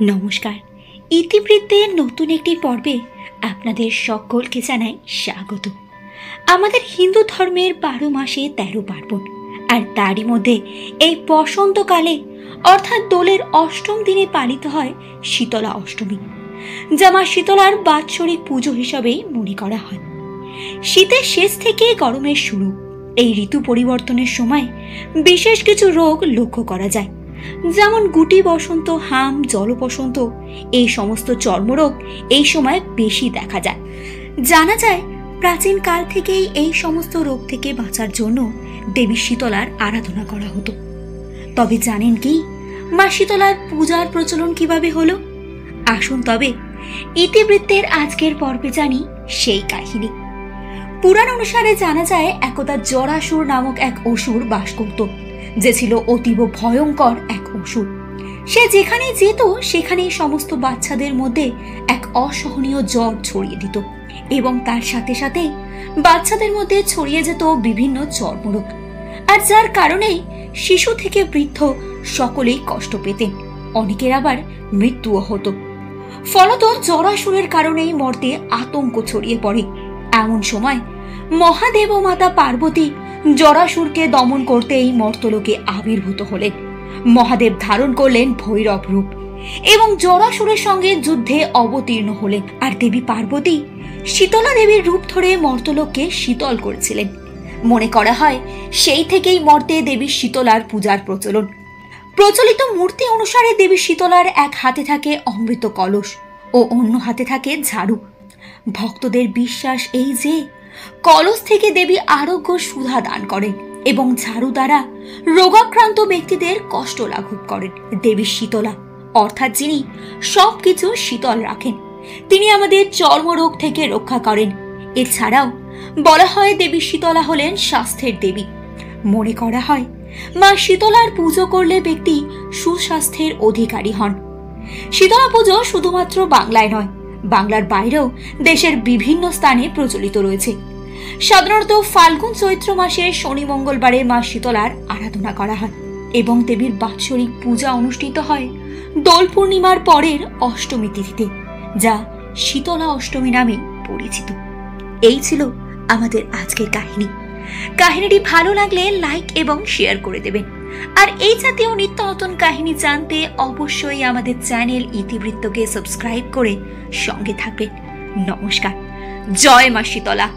নমস্কার। ইতিবৃত্তের নতুন একটি পর্বে আপনাদের সকলকে জানাই স্বাগত। আমাদের হিন্দু ধর্মের 12 মাসে 13 পার্বণ, আর তারই মধ্যে এই বসন্তকালে অর্থাৎ দোলের অষ্টম দিনে পালিত হয় শীতলা অষ্টমী, যা মা শীতলার বাৎসরিক পুজো হিসাবেই মনে করা হয়। শীতের শেষ থেকে গরমের শুরু, এই ঋতু পরিবর্তনের সময় বিশেষ কিছু রোগ লক্ষ্য করা যায়, যেমন গুটি বসন্ত, হাম, জলবসন্ত, এই সমস্ত চর্মরোগ এই সময় বেশি দেখা যায়। জানা যায় প্রাচীন কাল থেকেই এই সমস্ত রোগ থেকে বাঁচার জন্য দেবী শীতলার আরাধনা করা হতো। তবে জানেন কি মা শীতলার পূজার প্রচলন কিভাবে হলো? আসুন তবে ইতিবৃত্তের আজকের পর্বে জানি সেই কাহিনী। পুরাণ অনুসারে জানা যায় একদা জরাসুর নামক এক অসুর বাস করত, যে ছিল অতীব ভয়ঙ্কর এক অসুর। সে যেখানে যেত সেখানেই সমস্ত বাচ্চাদের মধ্যে এক অসহনীয় জ্বর ছড়িয়ে দিত, এবং তার সাথে সাথে বাচ্চাদের মধ্যে ছড়িয়ে যেত বিভিন্ন চর্মরোগ, আর যার কারণেই শিশু থেকে বৃদ্ধ সকলেই কষ্ট পেতেন, অনেকের আবার মৃত্যুও হতো। ফলত জরাসুরের কারণেই মর্তে আতঙ্ক ছড়িয়ে পড়ে। এমন সময় মহাদেব ও মাতা পার্বতী জরাসুরকে দমন করতে এই মর্তলোকে আবির্ভূত হলেন। মহাদেব ধারণ করলেন ভৈরব রূপ এবং জরাসুরের সঙ্গে যুদ্ধে অবতীর্ণ হলেন, আর দেবী পার্বতী শীতলা দেবীর রূপ ধরে মর্তলোককে শীতল করেছিলেন। মনে করা হয় সেই থেকেই মর্তে দেবী শীতলার পূজার প্রচলন। প্রচলিত মূর্তি অনুসারে দেবী শীতলার এক হাতে থাকে অমৃত কলস ও অন্য হাতে থাকে ঝাড়ু। ভক্তদের বিশ্বাস এই যে কলস থেকে দেবী আরোগ্য সুধা দান করেন এবং ঝাড়ু দ্বারা রোগাক্রান্ত ব্যক্তিদের কষ্ট লাঘব করেন। দেবী শীতলা অর্থাৎ যিনি সবকিছু শীতল রাখেন, তিনি আমাদের চর্মরোগ থেকে রক্ষা করেন। এছাড়াও বলা হয় দেবী শীতলা হলেন স্বাস্থ্যের দেবী। মনে করা হয় মা শীতলার পুজো করলে ব্যক্তি সুস্বাস্থ্যের অধিকারী হন। শীতলা পুজো শুধুমাত্র বাংলায় নয়, বাংলার বাইরেও দেশের বিভিন্ন স্থানে প্রচলিত রয়েছে। সাধারণত ফাল্গুন চৈত্র মাসে শনি মঙ্গলবারে মা শীতলার আরাধনা করা হয় এবং দেবীর বাৎসরিক পূজা অনুষ্ঠিত হয় দোল পূর্ণিমার পরের অষ্টমী তিথিতে, যা শীতলা অষ্টমী নামে পরিচিত। এই ছিল আমাদের আজকের কাহিনী। কাহিনীটি ভালো লাগলে লাইক এবং শেয়ার করে দেবেন, আর এই জাতীয় নিত্য নতুন কাহিনী জানতে অবশ্যই আমাদের চ্যানেল ইতিবৃত্তকে সাবস্ক্রাইব করে সঙ্গে থাকবেন। নমস্কার। জয় মা শীতলা।